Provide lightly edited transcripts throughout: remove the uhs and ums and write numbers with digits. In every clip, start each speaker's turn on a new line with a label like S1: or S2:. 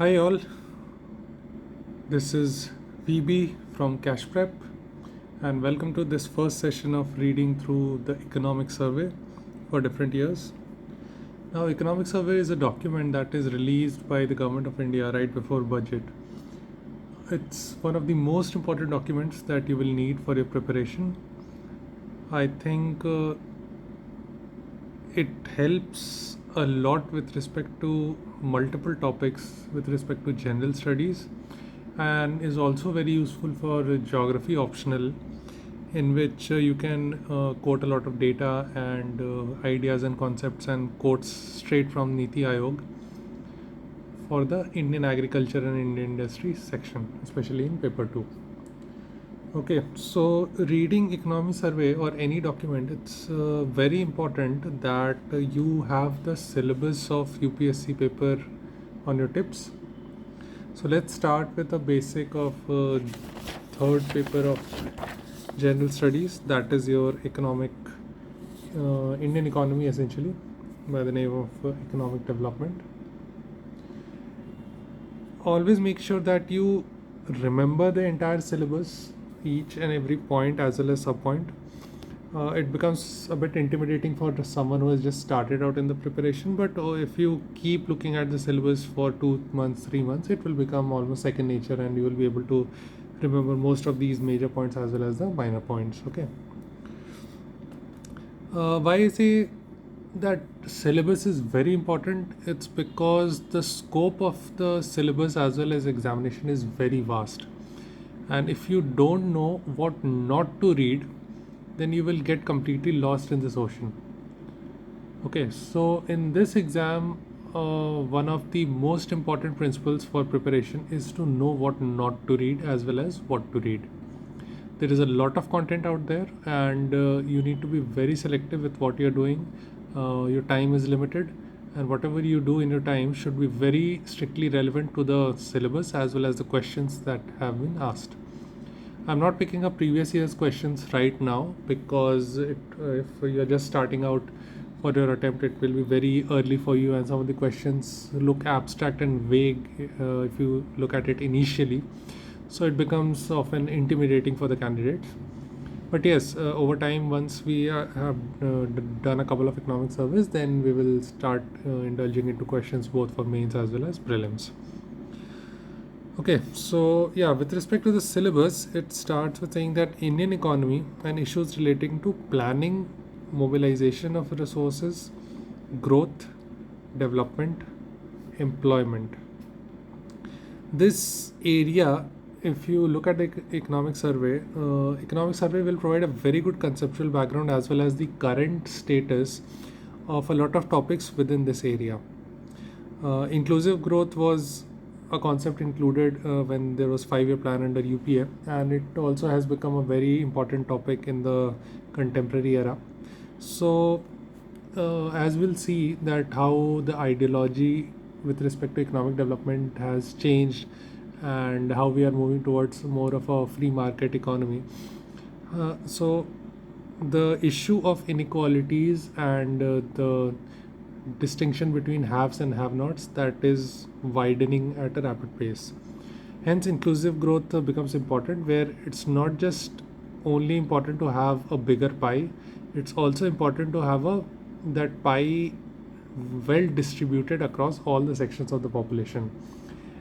S1: Hi all, this is VB from Cash Prep and welcome to this first session of reading through the economic survey for different years. Now, economic survey is a document that is released by the government of India right before budget. It's one of the most important documents that you will need for your preparation. I think it helps a lot with respect to multiple topics with respect to general studies, and is also very useful for geography optional, in which you can quote a lot of data and ideas and concepts and quotes straight from Niti Aayog for the Indian agriculture and Indian industry section, especially in paper 2. Okay, so reading economic survey or any document, it's very important that you have the syllabus of UPSC paper on your tips. So let's start with the basic of third paper of general studies, that is your economic Indian economy, essentially by the name of economic development. Always make sure that you remember the entire syllabus, each and every point as well as sub point. It becomes a bit intimidating for someone who has just started out in the preparation, but if you keep looking at the syllabus for 2 months, 3 months, it will become almost second nature and you will be able to remember most of these major points as well as the minor points. Okay, why I say that syllabus is very important, it's because the scope of the syllabus as well as examination is very vast, and if you don't know what not to read, then you will get completely lost in this ocean. Okay, so in this exam, one of the most important principles for preparation is to know what not to read as well as what to read. There is a lot of content out there, and you need to be very selective with what you're doing. Your time is limited, and whatever you do in your time should be very strictly relevant to the syllabus as well as the questions that have been asked. I'm not picking up previous year's questions right now because if you're just starting out for your attempt, it will be very early for you, and some of the questions look abstract and vague if you look at it initially. So it becomes often intimidating for the candidates. But yes, over time, once we have done a couple of economic surveys, then we will start indulging into questions both for mains as well as prelims. Okay, so yeah, with respect to the syllabus, it starts with saying that Indian economy and issues relating to planning, mobilization of resources, growth, development, employment. This area, if you look at the economic survey will provide a very good conceptual background as well as the current status of a lot of topics within this area. Inclusive growth was a concept included when there was 5-year plan under UPA, and it also has become a very important topic in the contemporary era. So as we'll see that how the ideology with respect to economic development has changed and how we are moving towards more of a free market economy. So the issue of inequalities and the distinction between haves and have-nots, that is widening at a rapid pace. Hence, inclusive growth becomes important, where it's not just only important to have a bigger pie, it's also important to have that pie well distributed across all the sections of the population.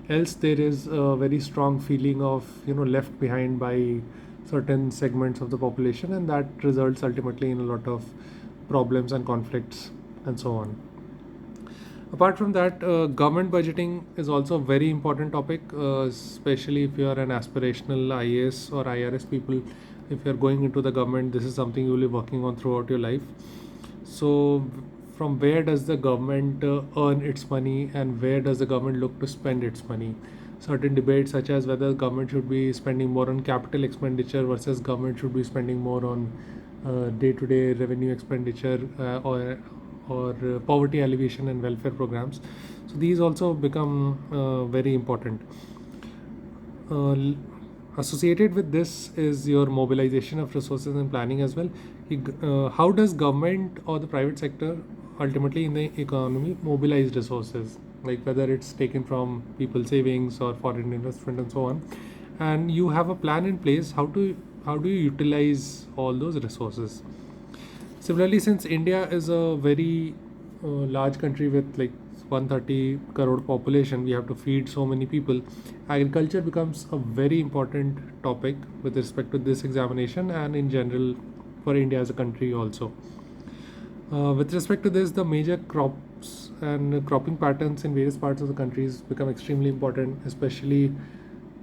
S1: Else there is a very strong feeling of left behind by certain segments of the population, and that results ultimately in a lot of problems and conflicts and so on. Apart from that, government budgeting is also a very important topic, especially if you are an aspirational IAS or IRS people. If you're going into the government, this is something you will be working on throughout your life. So from where does the government earn its money, and where does the government look to spend its money? Certain debates such as whether the government should be spending more on capital expenditure versus government should be spending more on day-to-day revenue expenditure or poverty alleviation and welfare programs. So these also become very important. Associated with this is your mobilization of resources and planning as well. How does government or the private sector ultimately in the economy mobilize resources? like whether it's taken from people's savings or foreign investment and so on, and you have a plan in place how do you utilize all those resources. Similarly, since India is a very large country with like 130 crore population, we have to feed so many people. Agriculture becomes a very important topic with respect to this examination and in general for India as a country also. With respect to this, the major crops and cropping patterns in various parts of the countries become extremely important, especially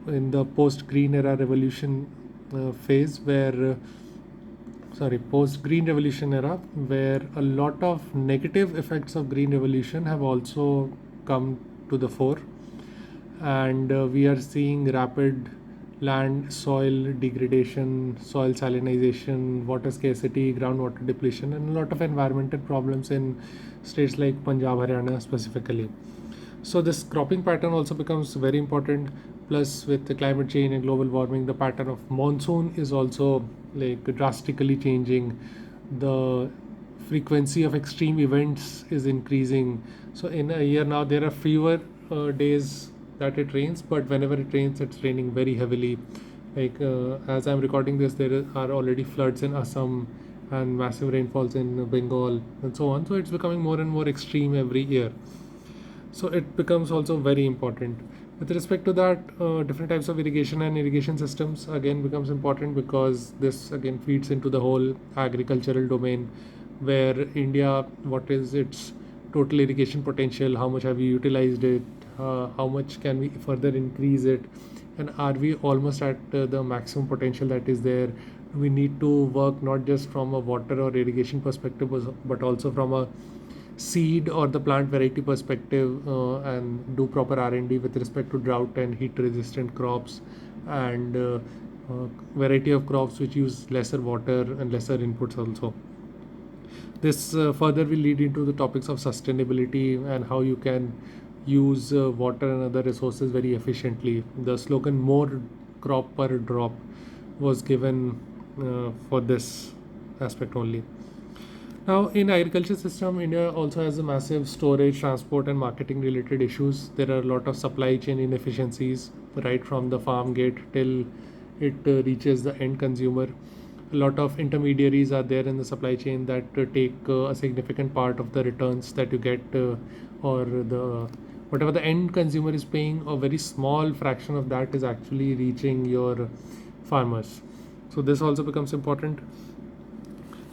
S1: in the post-green era revolution phase, where post-green revolution era, where a lot of negative effects of green revolution have also come to the fore, and we are seeing rapid land soil degradation, soil salinization, water scarcity, groundwater depletion, and a lot of environmental problems in states like Punjab, Haryana specifically. So this cropping pattern also becomes very important. Plus, with the climate change and global warming, the pattern of monsoon is also like drastically changing. The frequency of extreme events is increasing. So in a year now, there are fewer days that it rains, but whenever it rains, it's raining very heavily. Like as I'm recording this, there are already floods in Assam and massive rainfalls in Bengal and so on. So it's becoming more and more extreme every year. So it becomes also very important. With respect to that, different types of irrigation and irrigation systems again becomes important, because this again feeds into the whole agricultural domain, where India, what is its total irrigation potential, how much have we utilized it, how much can we further increase it, and are we almost at the maximum potential that is there. We need to work not just from a water or irrigation perspective, but also from a seed or the plant variety perspective, and do proper R&D with respect to drought and heat resistant crops, and variety of crops which use lesser water and lesser inputs also. This further will lead into the topics of sustainability and how you can use water and other resources very efficiently. The slogan "More crop per drop" was given for this aspect only. Now, in agriculture system, India also has a massive storage, transport, and marketing related issues. There are a lot of supply chain inefficiencies, right from the farm gate till it reaches the end consumer. A lot of intermediaries are there in the supply chain that take a significant part of the returns that you get, or the whatever the end consumer is paying. A very small fraction of that is actually reaching your farmers. So this also becomes important.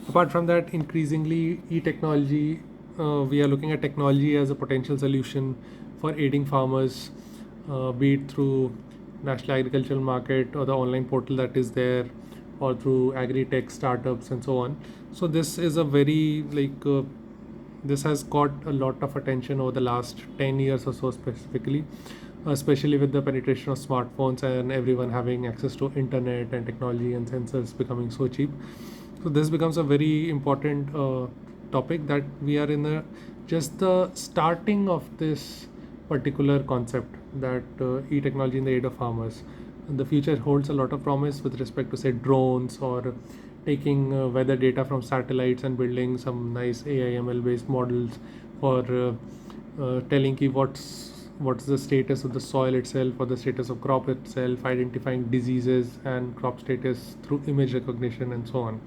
S1: Apart from that, increasingly e-technology, we are looking at technology as a potential solution for aiding farmers, be it through national agricultural market or the online portal that is there, or through agri-tech startups and so on. So this is a very this has got a lot of attention over the last 10 years or so, specifically, especially with the penetration of smartphones and everyone having access to internet and technology and sensors becoming so cheap. So this becomes a very important topic, that we are in just the starting of this particular concept, that e-technology in the aid of farmers. The future holds a lot of promise with respect to, say, drones, or taking weather data from satellites and building some nice AI/ML based models for telling ki what's the status of the soil itself, or the status of crop itself, identifying diseases and crop status through image recognition and so on.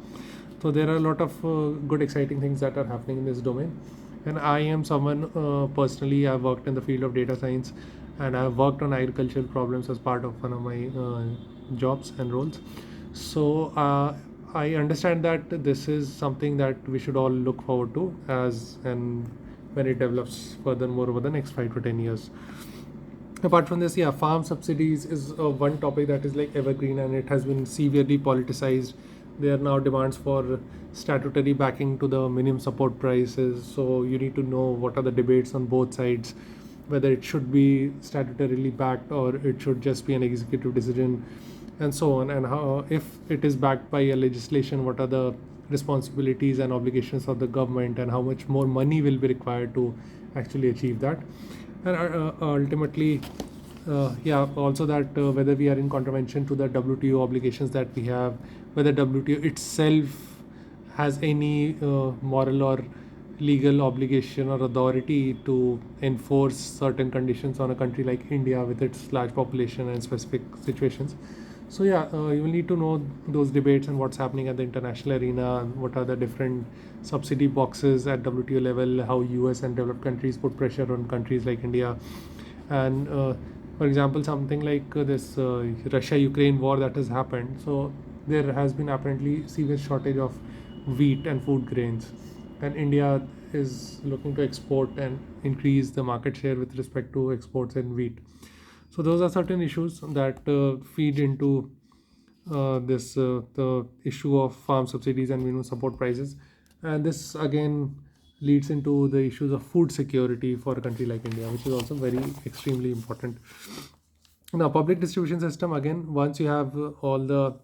S1: So there are a lot of good exciting things that are happening in this domain, and I am someone personally, I've worked in the field of data science, and I've worked on agricultural problems as part of one of my jobs and roles. So I understand that this is something that we should all look forward to as and when it develops furthermore over the next 5 to 10 years. Apart from this, yeah, farm subsidies is one topic that is like evergreen, and it has been severely politicized. There are now demands for statutory backing to the minimum support prices. So you need to know what are the debates on both sides, whether it should be statutorily backed or it should just be an executive decision, and so on. And how, if it is backed by a legislation, what are the responsibilities and obligations of the government, and how much more money will be required to actually achieve that. And ultimately, also that whether we are in contravention to the WTO obligations that we have, whether WTO itself has any moral or legal obligation or authority to enforce certain conditions on a country like India with its large population and specific situations. So yeah, you will need to know those debates and what's happening at the international arena, what are the different subsidy boxes at WTO level, how US and developed countries put pressure on countries like India, and for example, something like this Russia-Ukraine war that has happened. So there has been apparently serious shortage of wheat and food grains, and India is looking to export and increase the market share with respect to exports in wheat. So those are certain issues that feed into this the issue of farm subsidies and minimum support prices, and this again leads into the issues of food security for a country like India, which is also very extremely important. Now, public distribution system, again, once you have all the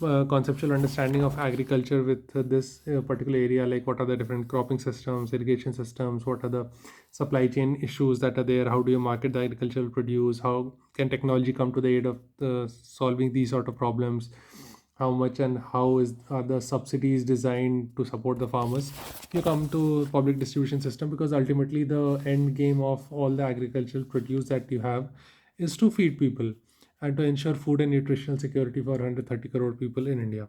S1: conceptual understanding of agriculture with this particular area, like what are the different cropping systems, irrigation systems, what are the supply chain issues that are there, how do you market the agricultural produce, how can technology come to the aid of solving these sort of problems, how much and how are the subsidies designed to support the farmers. You come to public distribution system, because ultimately the end game of all the agricultural produce that you have is to feed people and to ensure food and nutritional security for 130 crore people in India.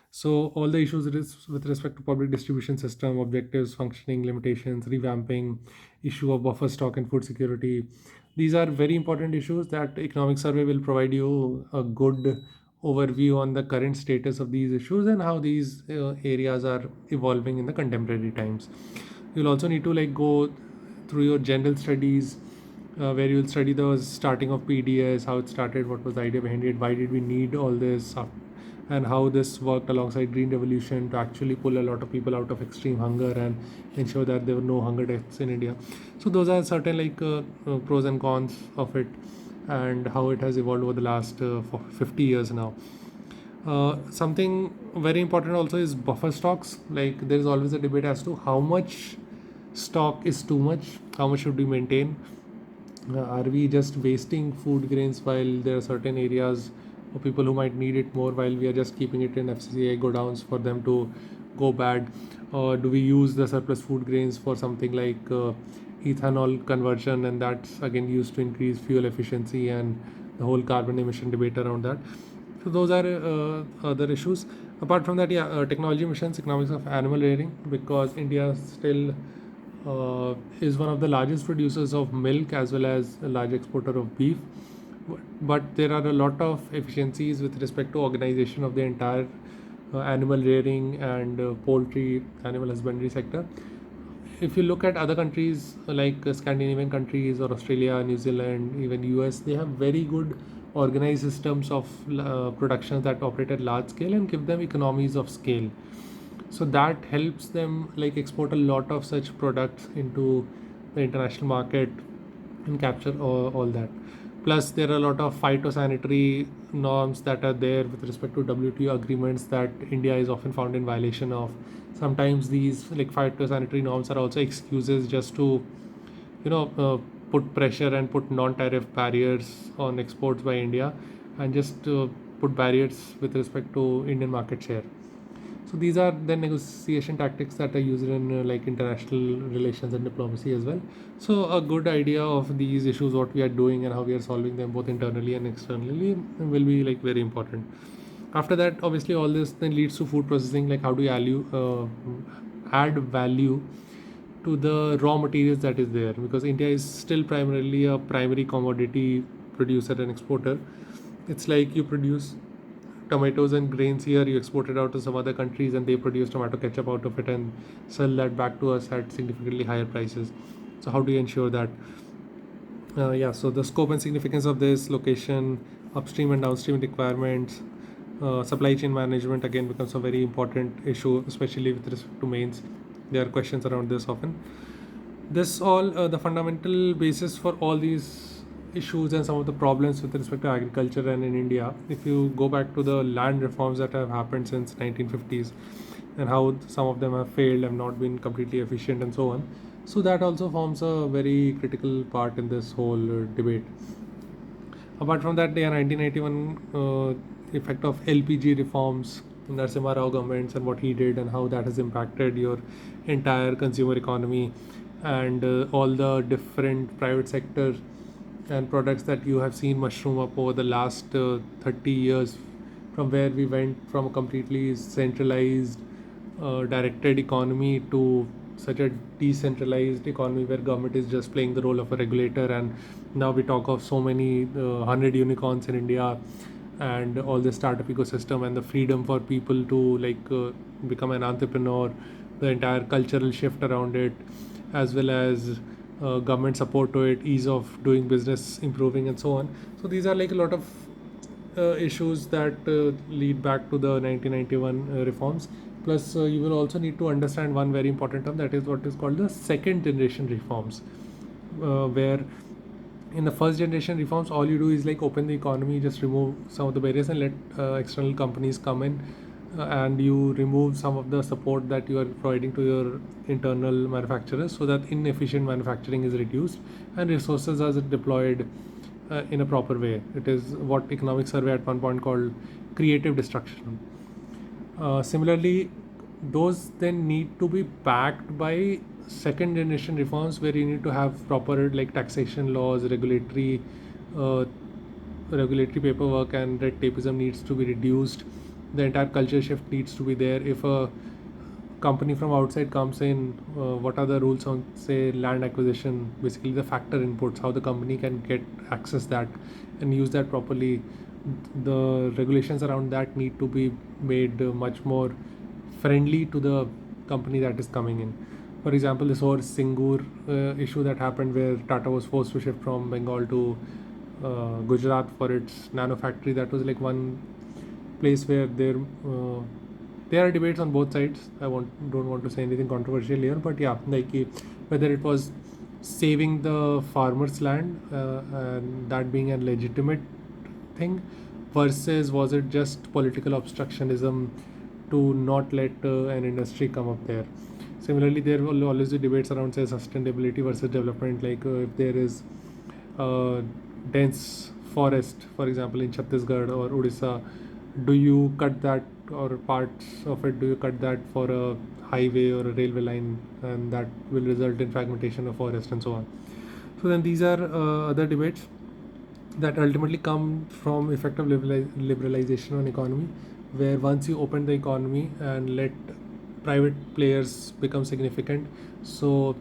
S1: So all the issues with respect to public distribution system, objectives, functioning, limitations, revamping, issue of buffer stock and food security. These are very important issues that economic survey will provide you a good overview on the current status of these issues and how these areas are evolving in the contemporary times. You'll also need to like go through your general studies, where you'll study the starting of PDS, how it started, what was the idea behind it, why did we need all this, and how this worked alongside Green Revolution to actually pull a lot of people out of extreme hunger and ensure that there were no hunger deaths in India. So those are certain like pros and cons of it, and how it has evolved over the last 50 years now. Something very important also is buffer stocks. Like there is always a debate as to how much stock is too much, how much should we maintain. Are we just wasting food grains while there are certain areas of people who might need it more, while we are just keeping it in FCCI godowns for them to go bad? Or do we use the surplus food grains for something like ethanol conversion, and that's again used to increase fuel efficiency and the whole carbon emission debate around that? So those are other issues. Apart from that, yeah, technology missions, economics of animal rearing, because India still is one of the largest producers of milk as well as a large exporter of beef. But there are a lot of efficiencies with respect to organization of the entire animal rearing and poultry animal husbandry sector. If you look at other countries like Scandinavian countries or Australia, New Zealand, even US, they have very good organized systems of productions that operate at large scale and give them economies of scale. So that helps them like export a lot of such products into the international market and capture all that. Plus there are a lot of phytosanitary norms that are there with respect to WTO agreements that India is often found in violation of. Sometimes these like phytosanitary norms are also excuses just to put pressure and put non-tariff barriers on exports by India, and just put barriers with respect to Indian market share. So these are the negotiation tactics that are used in like international relations and diplomacy as well. So a good idea of these issues, what we are doing and how we are solving them both internally and externally, will be like very important. After that, obviously, all this then leads to food processing. Like how do you add value to the raw materials that is there, because India is still primarily a primary commodity producer and exporter. It's like you produce tomatoes and grains here, you export it out to some other countries and they produce tomato ketchup out of it and sell that back to us at significantly higher prices. So how do you ensure that? Yeah, so the scope and significance of this, location, upstream and downstream requirements, supply chain management again becomes a very important issue, especially with respect to mains. There are questions around this often. This all the fundamental basis for all these issues and some of the problems with respect to agriculture and in India. If you go back to the land reforms that have happened since 1950s and how some of them have failed, have not been completely efficient and so on. So that also forms a very critical part in this whole debate. Apart from that, the 1991 effect of LPG reforms Narasimha Rao governments and what he did and how that has impacted your entire consumer economy, and all the different private sector and products that you have seen mushroom up over the last 30 years, from where we went from a completely centralized directed economy to such a decentralized economy where government is just playing the role of a regulator. And now we talk of so many 100 unicorns in India, and all the startup ecosystem and the freedom for people to become an entrepreneur, the entire cultural shift around it, as well as government support to it, ease of doing business improving, and so on. So these are like a lot of issues that lead back to the 1991 reforms. Plus, you will also need to understand one very important term, that is what is called the second generation reforms, where in the first generation reforms, all you do is like open the economy, just remove some of the barriers and let external companies come in, and you remove some of the support that you are providing to your internal manufacturers, so that inefficient manufacturing is reduced and resources are deployed in a proper way. It is what economic survey at one point called creative destruction. Similarly, those then need to be backed by second generation reforms, where you need to have proper like taxation laws, uh, regulatory paperwork, and red tapeism needs to be reduced. The entire culture shift needs to be there. If a company from outside comes in, what are the rules on say land acquisition, basically the factor inputs, how the company can get access that and use that properly. The regulations around that need to be made much more friendly to the company that is coming in. For example, this whole Singur issue that happened, where Tata was forced to shift from Bengal to Gujarat for its nano factory. That was like one place where there are debates on both sides. Don't want to say anything controversial here, but yeah, whether it was saving the farmers' land and that being a legitimate thing, versus was it just political obstructionism to not let an industry come up there. Similarly, there will always be debates around say sustainability versus development. If there is dense forest, for example, in Chhattisgarh or Odisha, do you cut that, or parts of it, do you cut that for a highway or a railway line, and that will result in fragmentation of forest and so on. So then these are other debates that ultimately come from effective liberalization on economy, where once you open the economy and let private players become significant, so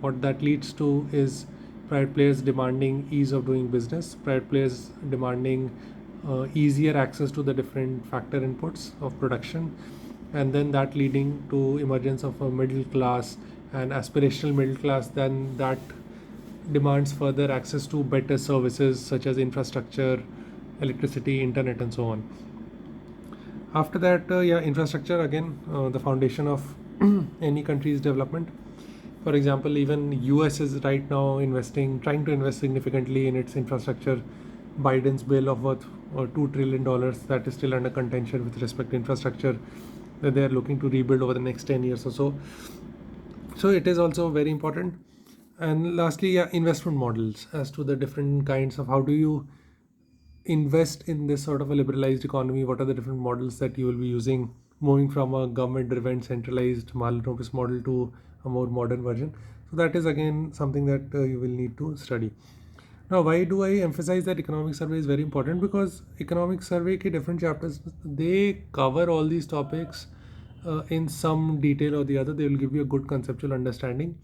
S1: what that leads to is private players demanding ease of doing business, private players demanding easier access to the different factor inputs of production, and then that leading to emergence of a middle class, and aspirational middle class, then that demands further access to better services such as infrastructure, electricity, internet, and so on. After that, infrastructure again, the foundation of any country's development. For example, even US is right now trying to invest significantly in its infrastructure. Biden's bill of worth $2 trillion, that is still under contention with respect to infrastructure, that they are looking to rebuild over the next 10 years or so. So it is also very important. And lastly, investment models as to the different kinds of how do you invest in this sort of a liberalized economy. What are the different models that you will be using, moving from a government driven centralized Mahalanobis model to a more modern version. So that is again something that you will need to study. Now, why do I emphasize that economic survey is very important? Because economic survey ke different chapters, they cover all these topics in some detail or the other. They will give you a good conceptual understanding.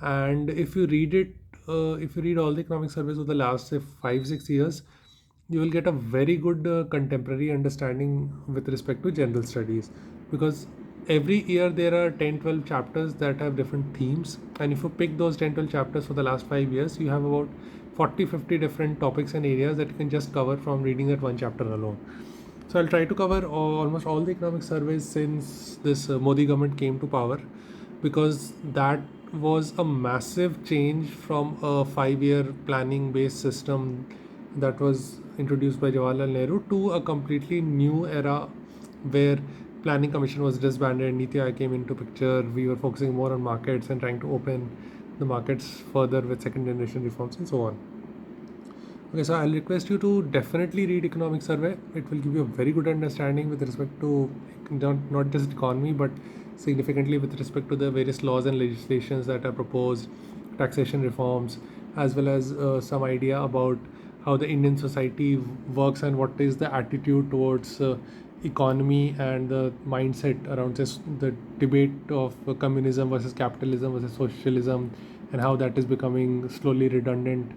S1: And if you read it, if you read all the economic surveys of the last say 5-6 years, you will get a very good contemporary understanding with respect to general studies, because every year there are 10-12 chapters that have different themes, and if you pick those 10-12 chapters for the last 5 years, you have about 40-50 different topics and areas that you can just cover from reading that one chapter alone. So I'll try to cover almost all the economic surveys since this Modi government came to power, because that was a massive change from a 5-year planning based system that was introduced by Jawaharlal Nehru to a completely new era, where planning commission was disbanded, Niti Aayog came into picture, we were focusing more on markets and trying to open the markets further with second generation reforms and so on. Okay, so I'll request you to definitely read economic survey. It will give you a very good understanding with respect to not just economy, but significantly with respect to the various laws and legislations that are proposed, taxation reforms, as well as some idea about how the Indian society works and what is the attitude towards economy and the mindset around just the debate of communism versus capitalism versus socialism, and how that is becoming slowly redundant,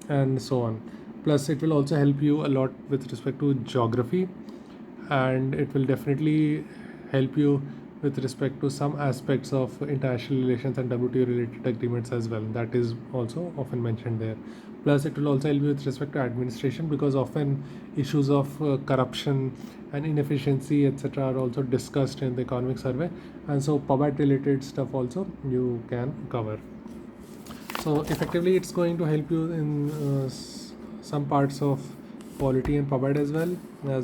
S1: and so on. Plus, it will also help you a lot with respect to geography, and it will definitely help you with respect to some aspects of international relations and WTO related agreements as well. That is also often mentioned there. Plus, it will also help you with respect to administration, because often issues of corruption and inefficiency, etc., are also discussed in the economic survey, and so PubAt related stuff also you can cover. So effectively, it's going to help you in some parts of quality and PubAt as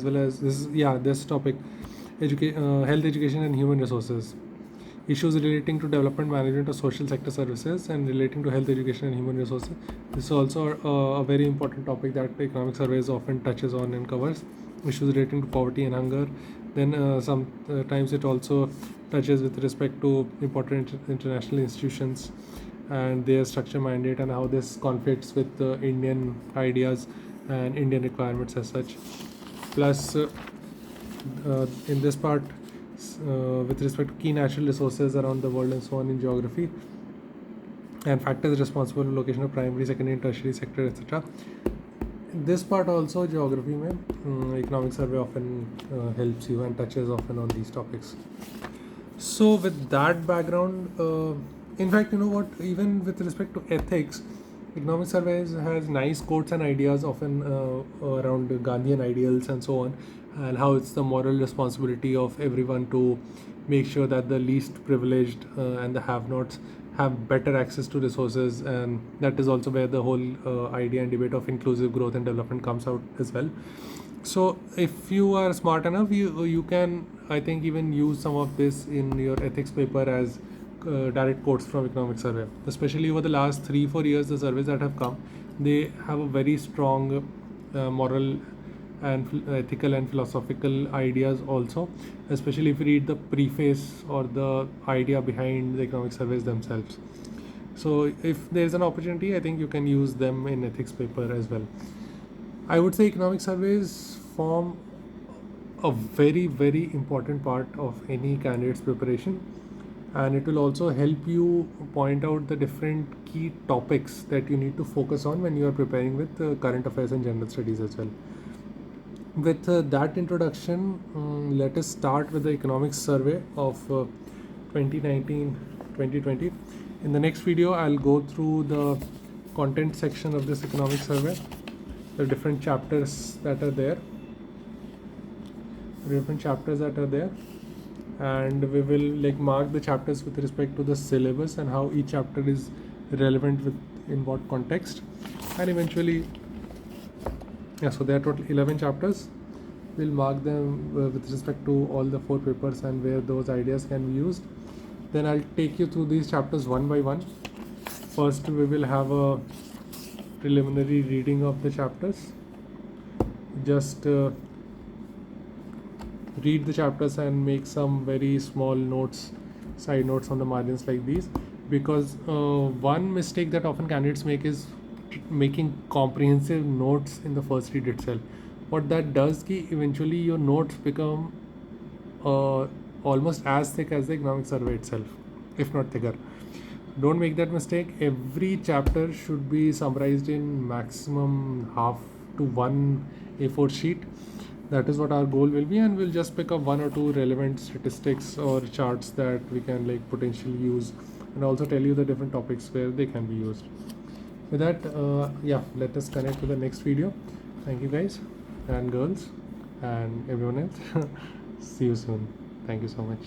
S1: well as this topic, health education and human resources, issues relating to development management of social sector services and relating to health education and human resources. This is also a very important topic that the economic surveys often touches on and covers, issues relating to poverty and hunger. Then sometimes it also touches with respect to important international institutions and their structure mandate and how this conflicts with Indian ideas and Indian requirements as such. Plus, in this part, with respect to key natural resources around the world and so on in geography, and factors responsible for location of primary, secondary, and tertiary sector, etc. This part also, geography mein, economic survey often helps you and touches often on these topics. So with that background, in fact, you know what, even with respect to ethics, economic surveys has nice quotes and ideas often around Gandhian ideals and so on, and how it's the moral responsibility of everyone to make sure that the least privileged and the have-nots have better access to resources, and that is also where the whole idea and debate of inclusive growth and development comes out as well. So if you are smart enough, you can, I think, even use some of this in your ethics paper as direct quotes from economic survey. Especially over the last 3-4 years, the surveys that have come, they have a very strong moral and ethical and philosophical ideas also, especially if you read the preface or the idea behind the economic surveys themselves. So if there is an opportunity, I think you can use them in ethics paper as well. I would say economic surveys form a very, very important part of any candidate's preparation, and it will also help you point out the different key topics that you need to focus on when you are preparing with current affairs and general studies as well. With that introduction, let us start with the economics survey of 2019-2020. In the next video, I'll go through the content section of this economic survey, the different chapters that are there, and we will mark the chapters with respect to the syllabus and how each chapter is relevant in what context, and eventually, so there are total 11 chapters. We'll mark them with respect to all the 4 papers and where those ideas can be used. Then I'll take you through these chapters one by one. First, we will have a preliminary reading of the chapters. Just read the chapters and make some very small notes, side notes on the margins like these, because one mistake that often candidates make is making comprehensive notes in the first read itself. What that does is eventually your notes become almost as thick as the economic survey itself, if not thicker. Don't make that mistake. Every chapter should be summarized in maximum half to 1 A4 sheet. That is what our goal will be, and we'll just pick up 1 or 2 relevant statistics or charts that we can potentially use, and also tell you the different topics where they can be used. With that, let us connect to the next video. Thank you guys and girls and everyone else. See you soon. Thank you so much.